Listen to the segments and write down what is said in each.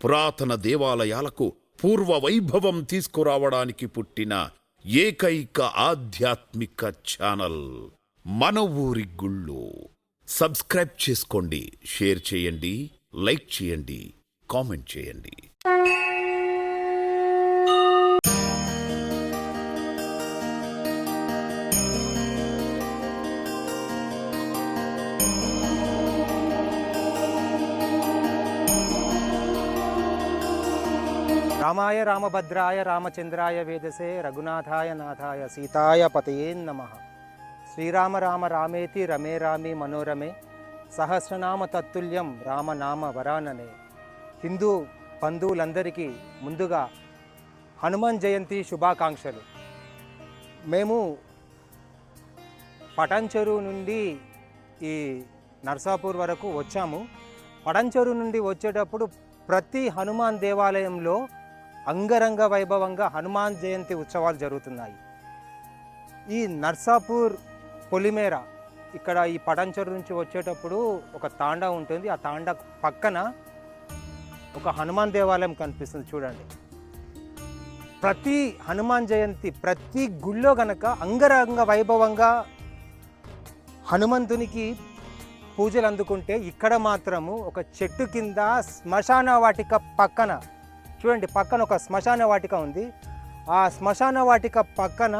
పురాతన దేవాలయాలకు పూర్వ వైభవం తీసుకురావడానికి పుట్టిన ఏకైక ఆధ్యాత్మిక ఛానల్ మన ఊరి గుళ్ళు. సబ్స్క్రైబ్ చేసుకోండి, షేర్ చేయండి, లైక్ చేయండి, కామెంట్ చేయండి. రామాయ రామభద్రాయ రామచంద్రాయ వేదసే రఘునాథాయ నాథాయ సీతాయ పతయే నమః. శ్రీరామ రామ రామేతి రమే రామి మనోరమే సహస్రనామ తత్తుల్యం రామనామ వరాననే. హిందూ బంధువులందరికీ ముందుగా హనుమాన్ జయంతి శుభాకాంక్షలు. మేము పటాన్చెరు నుండి ఈ నర్సాపూర్ వరకు వచ్చాము. పటాన్చెరు నుండి వచ్చేటప్పుడు ప్రతి హనుమాన్ దేవాలయంలో అంగరంగ వైభవంగా హనుమాన్ జయంతి ఉత్సవాలు జరుగుతున్నాయి. ఈ నర్సాపూర్ పొలిమేర ఇక్కడ ఈ పటాన్చెరు నుంచి వచ్చేటప్పుడు ఒక తాండా ఉంటుంది. ఆ తాండా పక్కన ఒక హనుమాన్ దేవాలయం కనిపిస్తుంది చూడండి. ప్రతి హనుమాన్ జయంతి ప్రతి గుళ్ళో గనక అంగరంగ వైభవంగా హనుమంతునికి పూజలు అందుకుంటే, ఇక్కడ మాత్రము ఒక చెట్టు కింద శ్మశాన వాటిక పక్కన చూడండి, పక్కన ఒక శ్మశాన వాటిక ఉంది. ఆ శ్మశాన వాటిక పక్కన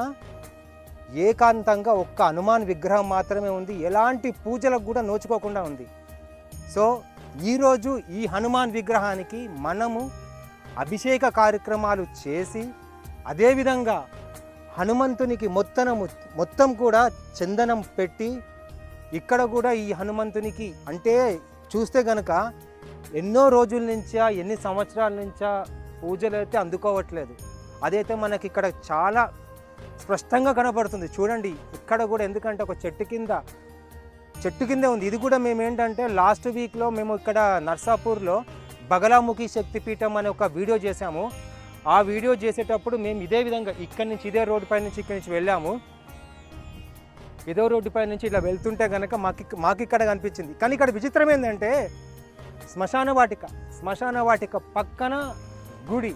ఏకాంతంగా ఒక్క హనుమాన్ విగ్రహం మాత్రమే ఉంది. ఎలాంటి పూజలకు కూడా నోచుకోకుండా ఉంది. సో ఈరోజు ఈ హనుమాన్ విగ్రహానికి మనము అభిషేక కార్యక్రమాలు చేసి, అదేవిధంగా హనుమంతునికి మొత్తం కూడా చందనం పెట్టి, ఇక్కడ కూడా ఈ హనుమంతునికి అంటే చూస్తే గనక ఎన్నో రోజుల నుంచా ఎన్ని సంవత్సరాల నుంచా పూజలు అయితే అందుకోవట్లేదు. అదైతే మనకి ఇక్కడ చాలా స్పష్టంగా కనబడుతుంది చూడండి. ఇక్కడ కూడా ఎందుకంటే ఒక చెట్టు కిందే ఉంది. ఇది కూడా మేము ఏంటంటే లాస్ట్ వీక్లో మేము ఇక్కడ నర్సాపూర్లో బగలాముఖి శక్తిపీఠం అనే ఒక వీడియో చేశాము. ఆ వీడియో చేసేటప్పుడు మేము ఇదే విధంగా ఇక్కడి నుంచి ఇదే రోడ్డు పై నుంచి ఇక్కడి నుంచి వెళ్ళాము. ఇదో రోడ్డుపై నుంచి ఇలా వెళ్తుంటే కనుక మాకు ఇక్కడ కనిపించింది. కానీ ఇక్కడ విచిత్రం ఏంటంటే శ్మశాన వాటిక పక్కన గుడి.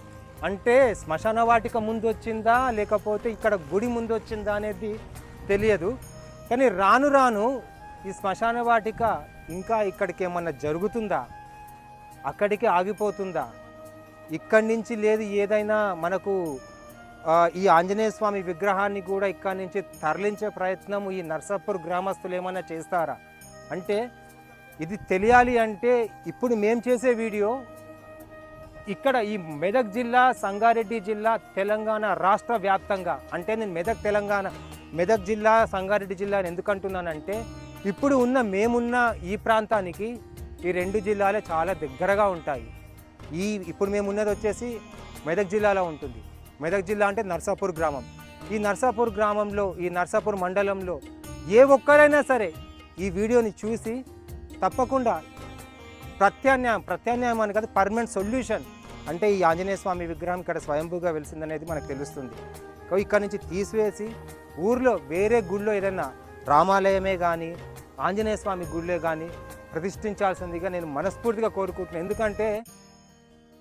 అంటే శ్మశాన వాటిక ముందు వచ్చిందా లేకపోతే ఇక్కడ గుడి ముందు వచ్చిందా అనేది తెలియదు. కానీ రాను రాను ఈ శ్మశాన వాటిక ఇంకా ఇక్కడికి ఏమన్నా జరుగుతుందా, అక్కడికి ఆగిపోతుందా, ఇక్కడి నుంచి లేదు ఏదైనా మనకు ఈ ఆంజనేయ స్వామి విగ్రహాన్ని కూడా ఇక్కడి నుంచి తరలించే ప్రయత్నం ఈ నర్సాపూర్ గ్రామస్తులు ఏమైనా చేస్తారా అంటే ఇది తెలియాలి. అంటే ఇప్పుడు మేము చేసే వీడియో ఇక్కడ ఈ మెదక్ జిల్లా, సంగారెడ్డి జిల్లా, తెలంగాణ రాష్ట్ర వ్యాప్తంగా, అంటే నేను మెదక్ జిల్లా, సంగారెడ్డి జిల్లా అని ఎందుకు అంటున్నానంటే ఇప్పుడు మేమున్న ఈ ప్రాంతానికి ఈ రెండు జిల్లాలే చాలా దగ్గరగా ఉంటాయి. ఇప్పుడు మేమున్నది వచ్చేసి మెదక్ జిల్లాలో ఉంటుంది. మెదక్ జిల్లా అంటే నర్సాపూర్ గ్రామం. ఈ నర్సాపూర్ గ్రామంలో, ఈ నర్సాపూర్ మండలంలో ఏ ఒక్కరైనా సరే ఈ వీడియోని చూసి తప్పకుండా ప్రత్యామ్నాయం అని కాదు, పర్మనెంట్ సొల్యూషన్ అంటే ఈ ఆంజనేయ స్వామి విగ్రహం ఇక్కడ స్వయంభూగా వెలిసిందనేది మనకు తెలుస్తుంది. ఇక్కడ నుంచి తీసివేసి ఊర్లో వేరే గుళ్ళో ఏదైనా రామాలయమే కానీ ఆంజనేయ స్వామి గుళ్ళే కానీ ప్రతిష్ఠించాల్సిందిగా నేను మనస్ఫూర్తిగా కోరుకుంటున్నాను. ఎందుకంటే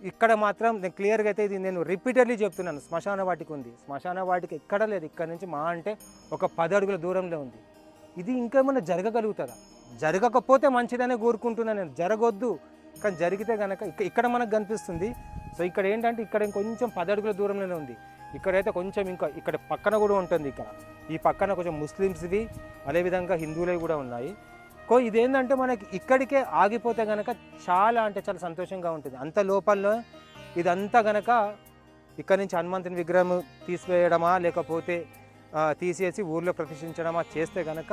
ఇక్కడ మాత్రం నేను క్లియర్గా అయితే ఇది నేను రిపీటెడ్లీ చెప్తున్నాను, శ్మశాన వాటిక ఉంది. శ్మశాన వాటిక ఎక్కడ లేదు. ఇక్కడ నుంచి మా అంటే ఒక 10 అడుగుల దూరంలో ఉంది. ఇది ఇంకేమన్నా జరగగలుగుతుందా? జరగకపోతే మంచిదనే కోరుకుంటున్నాను నేను. జరగొద్దు, కానీ జరిగితే కనుక ఇక్కడ మనకు కనిపిస్తుంది. సో ఇక్కడ ఏంటంటే ఇక్కడ కొంచెం 10 అడుగుల దూరంలోనే ఉంది. ఇక్కడైతే కొంచెం ఇంకా ఇక్కడ పక్కన కూడా ఉంటుంది. ఇక్కడ ఈ పక్కన కొంచెం ముస్లిమ్స్వి అదేవిధంగా హిందువులవి కూడా ఉన్నాయి. ఇదేంటంటే మనకి ఇక్కడికే ఆగిపోతే కనుక చాలా అంటే చాలా సంతోషంగా ఉంటుంది. అంత లోపల ఇదంతా కనుక ఇక్కడ నుంచి హనుమంతుని విగ్రహం తీసివేయడమా లేకపోతే తీసేసి ఊర్లో ప్రతిష్ఠించడమా చేస్తే కనుక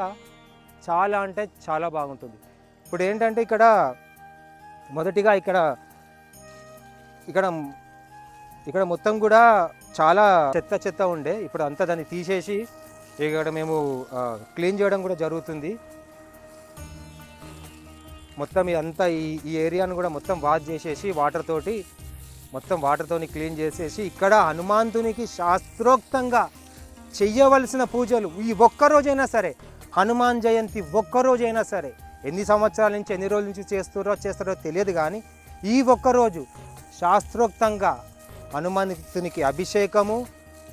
చాలా అంటే చాలా బాగుంటుంది. ఇప్పుడు ఏంటంటే ఇక్కడ మొదటిగా ఇక్కడ మొత్తం కూడా చాలా చెత్త ఉండే. ఇప్పుడు అంతా దాన్ని తీసేసి ఇక్కడ మేము క్లీన్ చేయడం కూడా జరుగుతుంది. మొత్తం ఇదంతా ఈ ఏరియాను కూడా మొత్తం వాష్ చేసేసి వాటర్తోని క్లీన్ చేసేసి ఇక్కడ హనుమంతునికి శాస్త్రోక్తంగా చెయ్యవలసిన పూజలు ఈ ఒక్కరోజైనా సరే, హనుమాన్ జయంతి ఒక్కరోజైనా సరే, ఎన్ని సంవత్సరాల నుంచి ఎన్ని రోజుల నుంచి చేస్తారో తెలియదు, కానీ ఈ ఒక్కరోజు శాస్త్రోక్తంగా హనుమంతునికి అభిషేకము,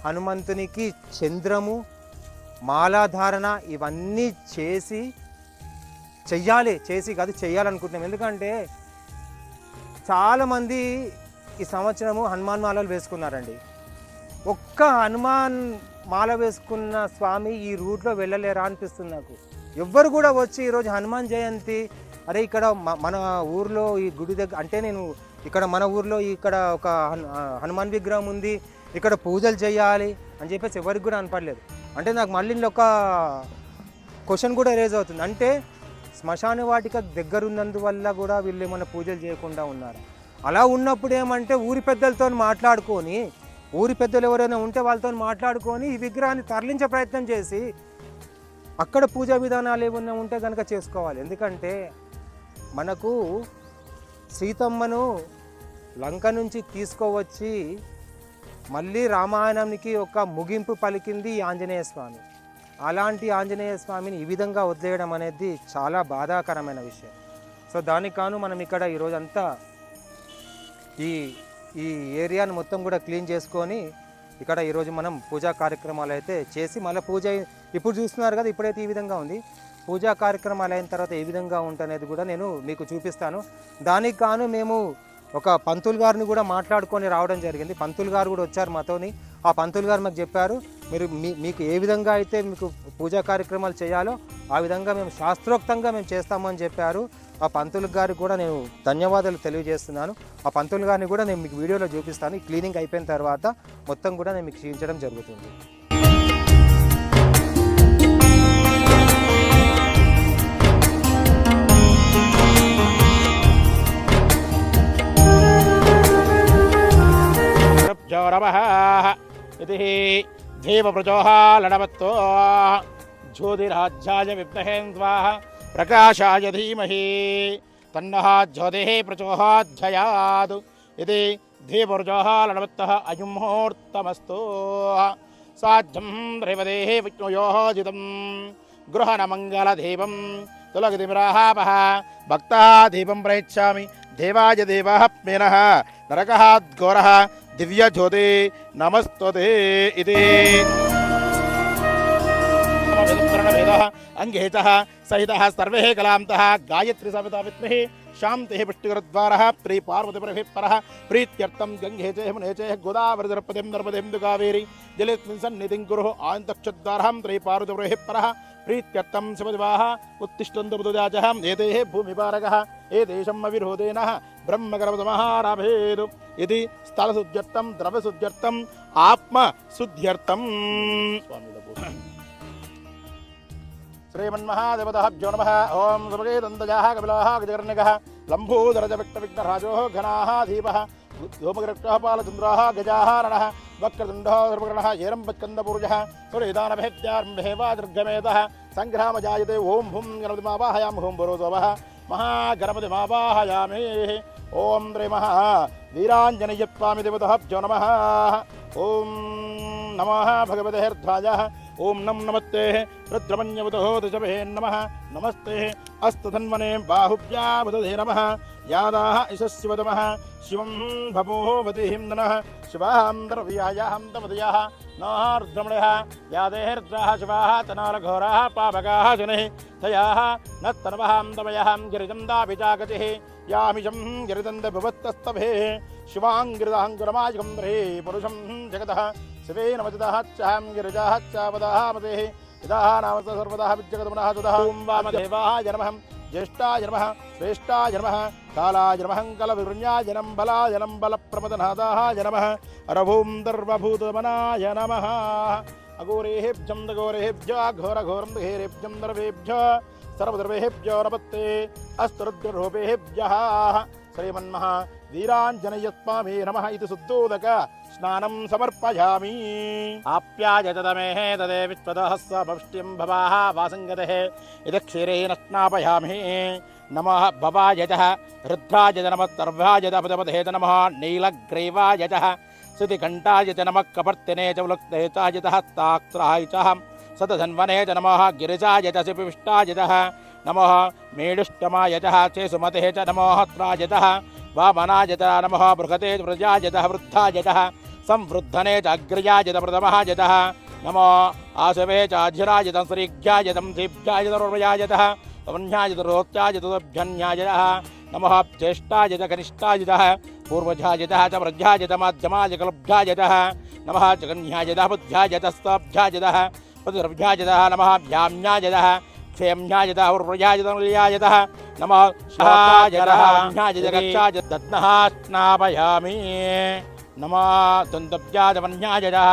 హనుమంతునికి చంద్రము, మాలాధారణ ఇవన్నీ చేయాలనుకుంటున్నాం. ఎందుకంటే చాలామంది ఈ సంవత్సరము హనుమాన్ మాలలు వేసుకున్నారండి. ఒక్క హనుమాన్ మాల వేసుకున్న స్వామి ఈ రూట్లో వెళ్ళలేరా అనిపిస్తుంది నాకు. ఎవ్వరు కూడా వచ్చి ఈరోజు హనుమాన్ జయంతి, అరే ఇక్కడ మన ఊర్లో ఈ గుడి దగ్గర, అంటే నేను ఇక్కడ మన ఊర్లో ఇక్కడ ఒక హనుమాన్ విగ్రహం ఉంది, ఇక్కడ పూజలు చేయాలి అని చెప్పేసి ఎవరికి కూడా అనపడలేదు. అంటే నాకు మళ్ళీ ఒక క్వశ్చన్ కూడా రేజ్ అవుతుంది, అంటే శ్మశాన వాటిక దగ్గర ఉన్నందువల్ల కూడా వీళ్ళు ఏమైనా పూజలు చేయకుండా ఉన్నారు. అలా ఉన్నప్పుడు ఏమంటే ఊరి పెద్దలతో మాట్లాడుకొని, ఊరి పెద్దలు ఎవరైనా ఉంటే వాళ్ళతో మాట్లాడుకొని ఈ విగ్రహాన్ని తరలించే ప్రయత్నం చేసి అక్కడ పూజా విధానాలు ఏమైనా ఉంటే కనుక చేసుకోవాలి. ఎందుకంటే మనకు సీతమ్మను లంక నుంచి తీసుకువచ్చి మళ్ళీ రామాయణానికి ఒక ముగింపు పలికింది ఆంజనేయ స్వామి. అలాంటి ఆంజనేయ స్వామిని ఈ విధంగా వదిలేయడం అనేది చాలా బాధాకరమైన విషయం. సో దానికి కాను మనం ఇక్కడ ఈరోజంతా ఈ ఏరియాను మొత్తం కూడా క్లీన్ చేసుకొని ఇక్కడ ఈరోజు మనం పూజా కార్యక్రమాలు అయితే చేసి మళ్ళీ పూజ ఇప్పుడు చూస్తున్నారు కదా, ఇప్పుడైతే ఈ విధంగా ఉంది. పూజా కార్యక్రమాలు అయిన తర్వాత ఏ విధంగా ఉంటనేది కూడా నేను మీకు చూపిస్తాను. దానికి కాను మేము ఒక పంతులు గారిని కూడా మాట్లాడుకొని రావడం జరిగింది. పంతులు గారు కూడా వచ్చారు మాతోని. ఆ పంతులు గారు మాకు చెప్పారు, మీరు మీకు ఏ విధంగా అయితే మీకు పూజా కార్యక్రమాలు చేయాలో ఆ విధంగా మేము శాస్త్రోక్తంగా మేము చేస్తామని చెప్పారు. ఆ పంతులు గారికి కూడా నేను ధన్యవాదాలు తెలియజేస్తున్నాను. ఆ పంతులు గారిని కూడా నేను మీకు వీడియోలో చూపిస్తాను. ఈ క్లీనింగ్ అయిపోయిన తర్వాత మొత్తం కూడా నేను మీకు చూపించడం జరుగుతుంది. ఇది దేవప్రచోహాలనవత్తో జ్యోతిరాజ్యాయ విద్మహే స్వాహ ప్రకాశాయ ధీమహి తన్నః జ్యోతిః ప్రచోదయాత్. ఇది దేవప్రచోహాలనవత్తః అయం ముహూర్తమస్తు. సాధ్యం రేవదేః విష్ణుయోజితం గృహణమంగళదేవం తులగతిమిరాపః భక్తः దీపం ప్రయచ్ఛామి దేవాయ దేవः మేనః నరకः ఘోరः దివ్యజ్యోతి నమస్తుతే. ఇది అంగేచ సహిత సర్వే కలాంతః గాయత్రి సవితా విద్మహి శాంతి పుష్టికరద్వార ప్రీ పార్వతిపరః ప్రీత్యర్థం గంగేచే మునేచే గోదావరి దర్పదేం నర్మదేందు కావేరి జలేస్మిన్ సన్నిధిం కురు ఆంతక్షద్వారహం త్రీ పార్వతిపరః ప్రీత్యర్థం శివదివాః ఉత్తిష్టంతు బుధజాచః ఏతే భూమిపారకః ఏతేషం అవిరోధేన బ్రహ్మగర్భమహారాభేదు. ఇది స్థలశుద్ధ్యర్థం ద్రవ్యశుద్ధ్యర్థం ఆత్మశుద్ధ్యర్థం. శ్రీమన్మహాదేవతాభ్యో నమః. ఓం సుభగేదంతజాః కపిలాః గజకర్ణికः లంబోదరజవిక్టవిఘ్నరాజో ఘనాः దీపः ధూమగృక్షः పాలచంద్రాः గజాः రణः వక్రతుండः సర్వకర్ణः ఏరంబస్కందపూర్జः సురేదానభేద్యార్భేవాదృర్గమేతः సంగ్రామజాయతే. ఓం భూం గణపతిమావాహయామి హోం భరోసోవః మహాగణపతిమావాహయామి. ఓం శ్రీమః వీరాంజనేయస్వామి దేవతాభ్యో నమః. ఓం నమః భగవతే ధ్వజः. ఓం నం నమస్తే రుద్రమన్యవతో దశభే నమః. నమస్తే అస్తు ధన్వనే బాహుభ్యాముదే నమః. యాదాః యశస్వతమః శివం భవోవతిహిం ననః శివాం ద్రవ్యాయాం తమదయాః నార్ద్రమణః యాదేర్ద్రాః శివాః తనాలఘోరాः పాపకాः శనైః తయాః నత్తనవహాం తమయాం గిరిజం దాభిజాగతిః యామిషం గిరిదంద భువత్తస్తభే శివాంగిరిదాంగురమాయకం ద్రే పురుషం జగతః శివే నమజితః చాం గిరిజాః చావదామతే ఇదాః నామత సర్వదా విజగతమనః తదః. ఓం వామదేవాయ నమః జ్యేష్ఠాయ నమః శ్రేష్ఠాయ నమః కాలాయ నమః కలవిరుణ్యాయ నమః బలాయ నమః బలప్రమదనాదాయ నమః అరభూం దర్వభూతమనాయ నమః. అఘోరేభ్యం దఘోరేభ్యో ఘోరఘోరం దఘేరేభ్యం దర్వేభ్యో సర్వదర్వేభ్యో నమస్తే అస్తు రుద్రరూపేభ్యః. శ్రీమన్మహ వీరాంజనేయస్వామి నమః. ఇది శుద్ధోదక స్నానం సమర్పయామి. ఆప్యాయతమే తదే విశ్వదః సభష్ట్యం భవాః వాసంగతః ఇది క్షీరేణ స్నాపయామి. నమః భవాయ చ రుద్రాయ చ నమః సర్వాయ చ పదపదే చ నమః నీలగ్రీవాయ చ శృతికంఠాయ చ నమః కపర్తినే చ ఉలక్తే చాయ చ హస్తాక్షరాయ చ సతధన్వనే చ నమః గిరిజాయ చ శిపిష్టాయ చ నమః మేడుష్టమాయ చ చేసుమతే చ నమః త్రాయ చ वामनाजत नमः बृहते व्रजाजतः वृद्धाजतः संवृद्धने च अग्रजाजत प्रथमहाजतः नमो आसवे च अध्यराजतं श्रीघ्याजतं धीभ्याजतर्वयाजतः वन्याजत रोत्याजतोभ्यन्याजतः नमः ज्येष्ठाजत कनिष्ठाजतः पूर्वजाजतः च व्रजाजत माध्यमाजकलभ्याजतः नमः च कन्याजतः बुद्ध्याजतस्तभ्याजतः प्रतिर्भ्याजतः नमः भ्याम्याजतः क्षेम्याजतः उर्व्रजाजतः नमः शाजतः दत्नः स्नापयामि नमः दन्तव्याजवन्याजतः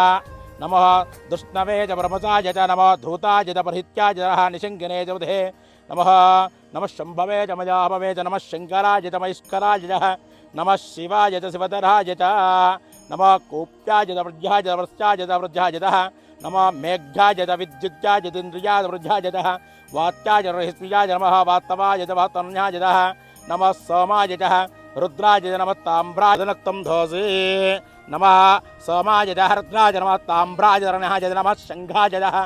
नमः दुष्णवे च ब्रह्मचाजत नमः धूताजत बर्हित्याजतः निशङ्किने च बुधे नमः नमः शम्भवे च मजाभवे च नमः शङ्कराजत महेश्वराजतः नमः शिवाजत शिवधराजत नमः कूप्याजत वृद्ध्याजत वृश्चाजत वृद्ध्याजतः नमः मेघ्याजत विद्युत्याजत इन्द्रियाजत वृद्ध्याजतः वात्याजत रहिस्विजाजत नमः वास्तवाजत वातन्याजतः नमः सोमाजतः रुद्राजत नमः ताम्राजनक्तं धोषे नमः सोमाजतः रुद्राज नमः ताम्राजरण्याजत नमः शङ्घाजतः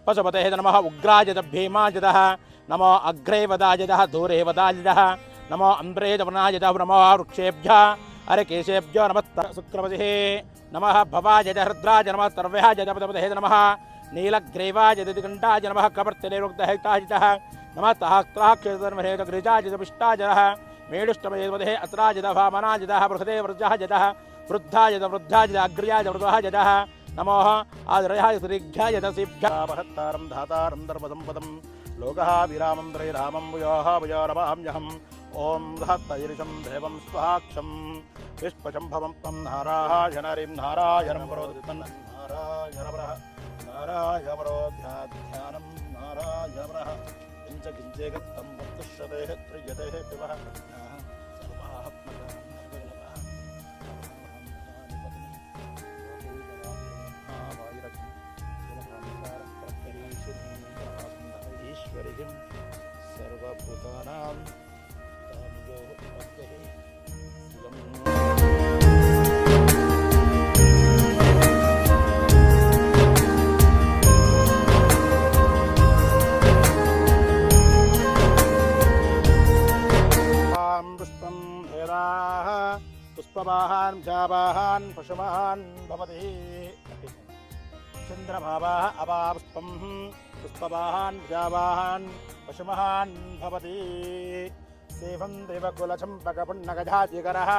पशुपतेः नमः उग्राजत भीमाजतः नमो अग्रे वदाजतः दूरे वदाजतः नमो अम्बरेज वनाजतः नमः वृक्षेभ्यः अरकेशेभ्यो नमः शुक्रपतिः नमः भवाजतः रुद्राज नमः सर्व्याजतः पदपतेः नमः नीलग्रीवाजत दिगण्डाज नमः कपर्त्यनिरुक्तहैताजतः नमः ताक्त्राक्षेतर्महेत गृजाजत पिष्टाजतः मेडुष्टमयेवदेः अत्राजतः वामनाजतः बृहदे व्रजाजतः वृद्धाजत वृद्धाजत अग्र्याज वृद्धाजतः नमः आदरयाय श्रीघ्याजत सिभ्यावहत्तारं धातारं दर्पसम्पदं लोकः विरामं त्रैरामं भूयोः भूयोरवाम्यहम् ॐ हस्तैरिशं देवं स्वाक्षं विश्वशम्भवं तं नारायणरिं नारायणं वरोधितं नारायणवरः नारायणवरोध्याध्यानं नारायणवरः किञ्च किञ्चेकत्तं वस्तुष्यतेः त्रियतेः पिबः ईश्वरिं सर्वभूतानां पुष्पं भेदाः पुष्पवाहान् जावाहान् पशुवाहान् भवति चन्द्रभावाः अवापुष्पं पुष्पवाहान् जावाहान् पशुवाहान् भवति सेवं देवकुलचम्पकपुण्यगजाजिगरः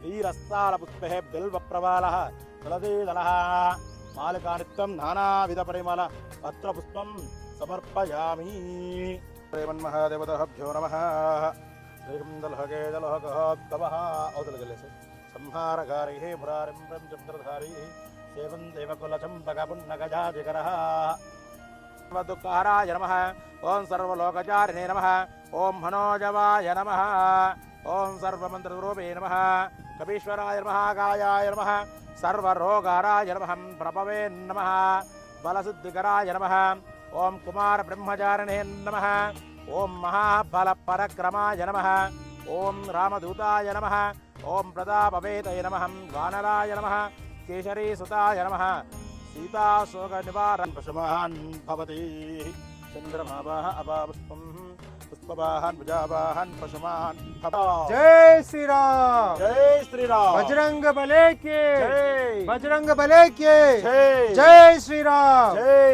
वीरस्तालपुष्पे बिल्वप्रवालः तुलसीदलः मालिकानित्यं नानाविधपरिमल पत्रपुष्पं समर्पयामि श्रीमन्महादेवताभ्यो नमः श्रीकुन्दलहगे जलहगः औदलजलसे संहारकारिः मुरारिं ब्रह्मचन्द्रधारिः सेवं देवकुलचम्पकपुण्यगजाजिगरः दुःखहराय नमः ॐ सर्वलोकचारिणे नमः ॐ मनोजवाय नमः ॐ सर्वमन्त्ररूपे नमः कपीश्वराय नमः गायाय नमः सर्वरोगहराय नमः प्रभवे नमः बलसिद्धिकराय नमः ॐ कुमारब्रह्मचारिणे नमः ॐ महाबलपरक्रमाय नमः ॐ रामदूताय नमः ॐ प्रतापवेतये नमः वानराय नमः केशरीसुताय नमः सीताशोकनिवारण पशुवाहन् भवति चन्द्रभावाः अवापुष्पं पुष्पवाहन् प्रजावाहन् पशुवाहन् भवति जय श्री राम जय श्री राम बजरंग बले के जय बजरंग बले के जय जय श्री राम जय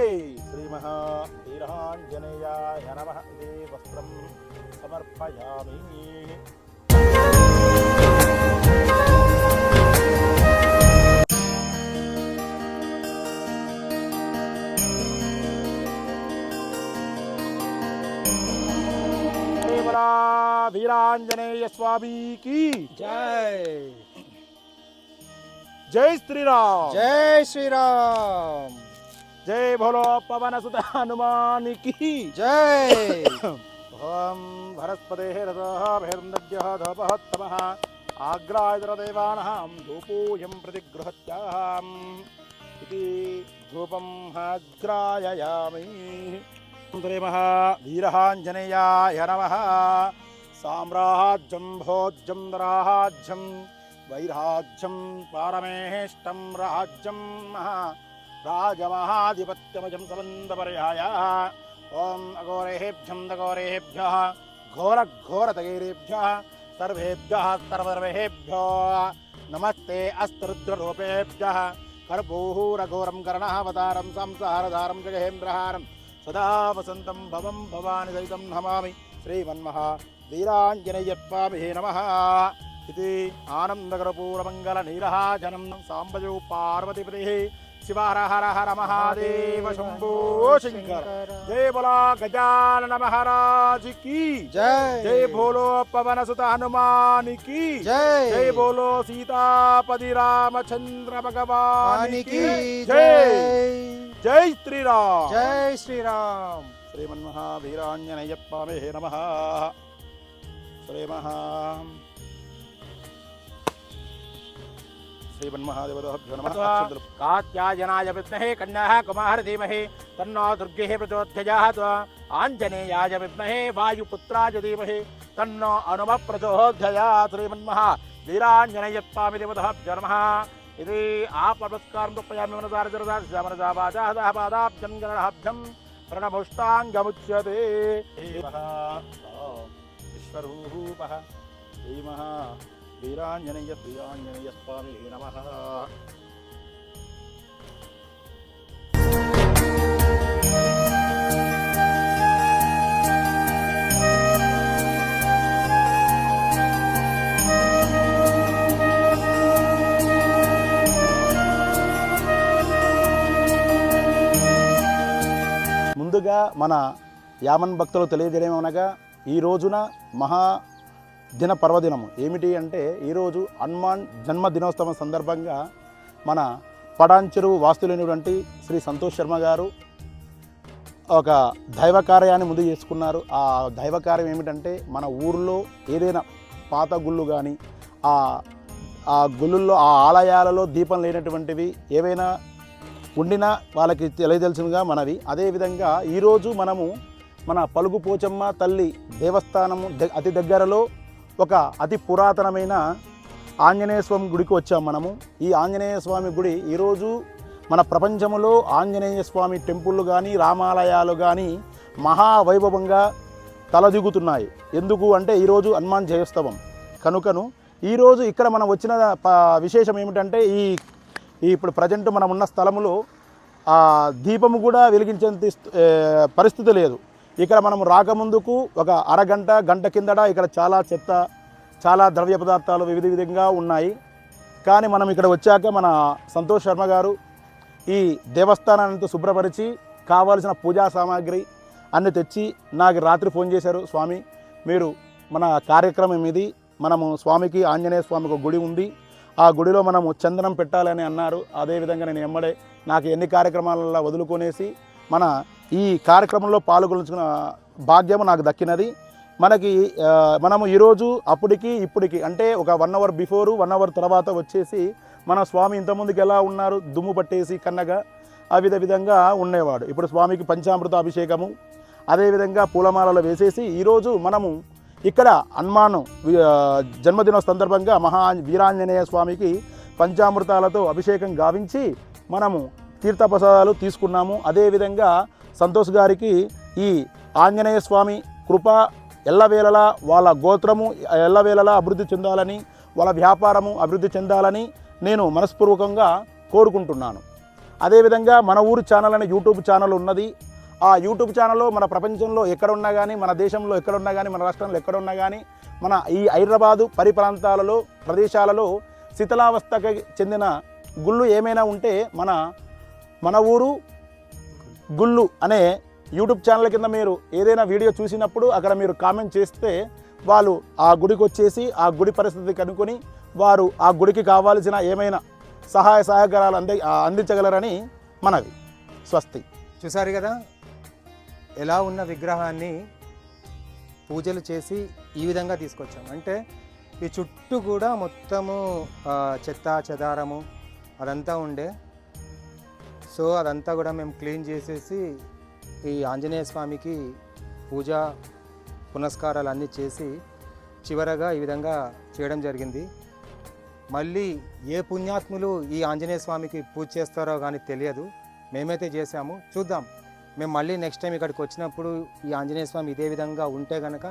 श्रीमहावीराञ्जनेयाय नमः इति वस्त्रं समर्पयामि वीरांजनेय स्वामी की जय जय श्री राम जय श्री राम जय भोलो पवन सुत हनुमान की जय ओम भरस्पतेः रथः भेर्नद्यः धपहत्तमः आग्रायद्रदेवानां धूपोऽयं प्रतिगृहत्याम् इति धूपं आग्राययामि वीराञ्जनेयाय नमः साम्राज्यं भोज्यं राज्यं वैराज्यं पारमेष्टं राज्यं राजमहाधिपत्यमजं सबन्धपर्याय ॐ अघोरेभ्यं दघोरेभ्यः घोरघोरतगैरेभ्यः सर्वेभ्यः सर्वदेभ्यो नमस्ते अस्तरुद्ररूपेभ्यः कर्पूरघोरं कर्णावतारं संसारधारं जगहेन्द्रहारं सदा वसन्तं भवं भवानि सहितं नमामि श्रीमन्महावीराञ्जनेयस्वामिः नमः इति आनन्दकर्पूरमङ्गलनीराजनं साम्बजो पार्वतीपतिः शिव हर हर हर महादेव शंभो शंकर। जय बोला गजानन महाराज की जय। जय बोलो पवन सुत हनुमान की जय। जय बोलो सीतापति रामचंद्र भगवान की जय। जय श्री राम। जय श्री राम। श्रीमन्महावीराञ्जनेय स्वामिः नमः। श्रीमन्महादेवताभ्यो नमः। कात्यायनाय विद्महे कन्याः कुमार धीमहि तन्नो दुर्गे प्रचोदयात्। आञ्जनेयाय विद्महे वायुपुत्राय धीमहि तन्नो हनुमः प्रचोदयात्। श्रीमन्महावीराञ्जनेय स्वामी देवताभ्यो नमः। इति आपनमस्कारं कृपयामि मनसा वाचा पादाब्जं गणनाभ्यं प्रणभुष्टाङ्गमुच्यते। विश्वरूपः श्रीमहावीराञ्जनेय स्वामी नमः। ముందుగా మన యామన్ భక్తులు తెలియజేయమనగా ఈ రోజున మహా దిన పర్వదినము ఏమిటి అంటే ఈరోజు హనుమాన్ జన్మదినోత్సవం సందర్భంగా మన పడాంచెరువు వాస్తులైనటువంటి శ్రీ సంతోష్ శర్మ గారు ఒక దైవ కార్యాన్ని ముందు చేసుకున్నారు. ఆ దైవ కార్యం ఏమిటంటే మన ఊరిలో ఏదైనా పాత గుళ్ళు కానీ ఆ గుళ్ళల్లో ఆ ఆలయాలలో దీపం లేనటువంటివి ఏవైనా ఉండినా వాళ్ళకి తెలియదలసిందిగా మనవి. అదేవిధంగా ఈరోజు మనము మన పలుగు పోచమ్మ తల్లి దేవస్థానము అతి దగ్గరలో ఒక అతి పురాతనమైన ఆంజనేయ స్వామి గుడికి వచ్చాము మనము. ఈ ఆంజనేయ స్వామి గుడి ఈరోజు మన ప్రపంచంలో ఆంజనేయ స్వామి టెంపుళ్ళు కానీ రామాలయాలు కానీ మహావైభవంగా తలదిగుతున్నాయి. ఎందుకు అంటే ఈరోజు హనుమాన్ జయోత్సవం కనుకను ఈరోజు ఇక్కడ మనం వచ్చిన విశేషం ఏమిటంటే ఈ ఇప్పుడు ప్రజెంట్ మనం ఉన్న స్థలములో దీపము కూడా వెలిగించేంత పరిస్థితి లేదు. ఇక్కడ మనం రాకముందుకు ఒక అరగంట గంట కిందట ఇక్కడ చాలా చెత్త చాలా ద్రవ్య పదార్థాలు వివిధ విధంగా ఉన్నాయి. కానీ మనం ఇక్కడ వచ్చాక మన సంతోష్ శర్మ గారు ఈ దేవస్థానాన్ని శుభ్రపరిచి కావాల్సిన పూజా సామాగ్రి అన్ని తెచ్చి నాకు రాత్రి ఫోన్ చేశారు. స్వామి మీరు మన కార్యక్రమం ఇది, మనము స్వామికి ఆంజనేయ స్వామికి ఒక గుడి ఉంది, ఆ గుడిలో మనము చందనం పెట్టాలని అన్నారు. అదేవిధంగా నేను ఎమ్మడే నాకు ఎన్ని కార్యక్రమాలలో వదులుకొనేసి మన ఈ కార్యక్రమంలో పాల్గొనుకున్న భాగ్యము నాకు దక్కినది. మనము ఈరోజు అప్పటికి ఇప్పటికి అంటే ఒక 1 అవర్ బిఫోరు 1 అవర్ తర్వాత వచ్చేసి మన స్వామి ఇంతకుముందుకు ఎలా ఉన్నారు దుమ్ము పట్టేసి కన్నగా ఆ విధంగా ఉండేవాడు. ఇప్పుడు స్వామికి పంచామృత అభిషేకము అదేవిధంగా పూలమాలలో వేసేసి ఈరోజు మనము ఇక్కడ హనుమాన్ జన్మదిన సందర్భంగా వీరాంజనేయ స్వామికి పంచామృతాలతో అభిషేకం గావించి మనము తీర్థప్రసాదాలు తీసుకున్నాము. అదేవిధంగా సంతోష్ గారికి ఈ ఆంజనేయ స్వామి కృప ఎల్లవేళలా వాళ్ళ గోత్రము ఎల్లవేళలా అభివృద్ధి చెందాలని వాళ్ళ వ్యాపారము అభివృద్ధి చెందాలని నేను మనస్పూర్వకంగా కోరుకుంటున్నాను. అదేవిధంగా మన ఊరు ఛానల్ అనే యూట్యూబ్ ఛానల్ ఉన్నది. ఆ యూట్యూబ్ ఛానల్లో మన ప్రపంచంలో ఎక్కడున్నా కానీ మన దేశంలో ఎక్కడున్నా కానీ మన రాష్ట్రంలో ఎక్కడున్నా కానీ మన ఈ హైదరాబాదు పరిప్రాంతాలలో ప్రదేశాలలో శిథిలావస్థకి చెందిన గుళ్ళు ఏమైనా ఉంటే మన ఊరు గుళ్ళు అనే యూట్యూబ్ ఛానల్ కింద మీరు ఏదైనా వీడియో చూసినప్పుడు అక్కడ మీరు కామెంట్ చేస్తే వాళ్ళు ఆ గుడికి వచ్చేసి ఆ గుడి పరిస్థితి కనుక్కొని వారు ఆ గుడికి కావాల్సిన ఏమైనా సహాయ సహకారాలు అందించగలరని మనవి. స్వస్తి. చూసారు కదా ఎలా ఉన్న విగ్రహాన్ని పూజలు చేసి ఈ విధంగా తీసుకొచ్చాము. అంటే ఈ చుట్టూ కూడా మొత్తము చెత్త చెదారము అదంతా ఉండే. సో అదంతా కూడా మేము క్లీన్ చేసేసి ఈ ఆంజనేయ స్వామికి పూజ పునస్కారాలు అన్నీ చేసి చివరగా ఈ విధంగా చేయడం జరిగింది. మళ్ళీ ఏ పుణ్యాత్ములు ఈ ఆంజనేయ స్వామికి పూజ చేస్తారో కానీ తెలియదు. మేమైతే చేసాము. చూద్దాం మేము మళ్ళీ నెక్స్ట్ టైం ఇక్కడికి వచ్చినప్పుడు ఈ ఆంజనేయ స్వామి ఇదే విధంగా ఉంటే కనుక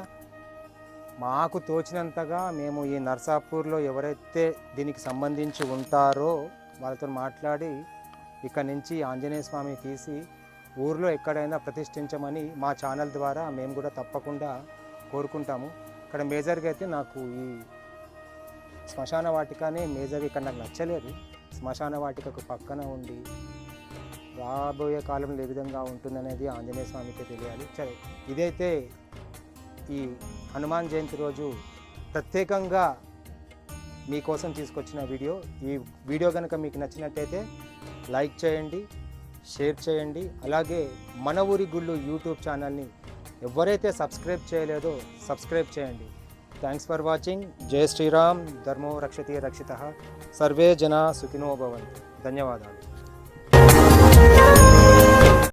మాకు తోచినంతగా మేము ఈ నర్సాపూర్లో ఎవరైతే దీనికి సంబంధించి ఉంటారో వాళ్ళతో మాట్లాడి ఇక్కడ నుంచి ఆంజనేయ స్వామిని తీసి ఊర్లో ఎక్కడైనా ప్రతిష్ఠించమని మా ఛానల్ ద్వారా మేము కూడా తప్పకుండా కోరుకుంటాము. ఇక్కడ మేజర్గా అయితే నాకు ఈ శ్మశాన వాటికనే మేజర్గా ఇక్కడ నాకు నచ్చలేదు. శ్మశాన వాటికకు పక్కన ఉండి రాబోయే కాలంలో ఏ విధంగా ఉంటుందనేది ఆంజనేయ స్వామికే తెలియాలి. సరే, ఇదైతే ఈ హనుమాన్ జయంతి రోజు ప్రత్యేకంగా మీకోసం తీసుకొచ్చిన వీడియో. ఈ వీడియో కనుక మీకు నచ్చినట్టయితే లైక్ చేయండి, షేర్ చేయండి. అలాగే మన ఊరి గుళ్ళు యూట్యూబ్ ఛానల్ని ఎవరైతే సబ్స్క్రైబ్ చేయలేదో సబ్స్క్రైబ్ చేయండి. Thanks for watching. జై శ్రీరామ్. ధర్మో రక్షతి రక్షితః. సర్వే జనా సుఖినో భవంతు. ధన్యవాదాలు.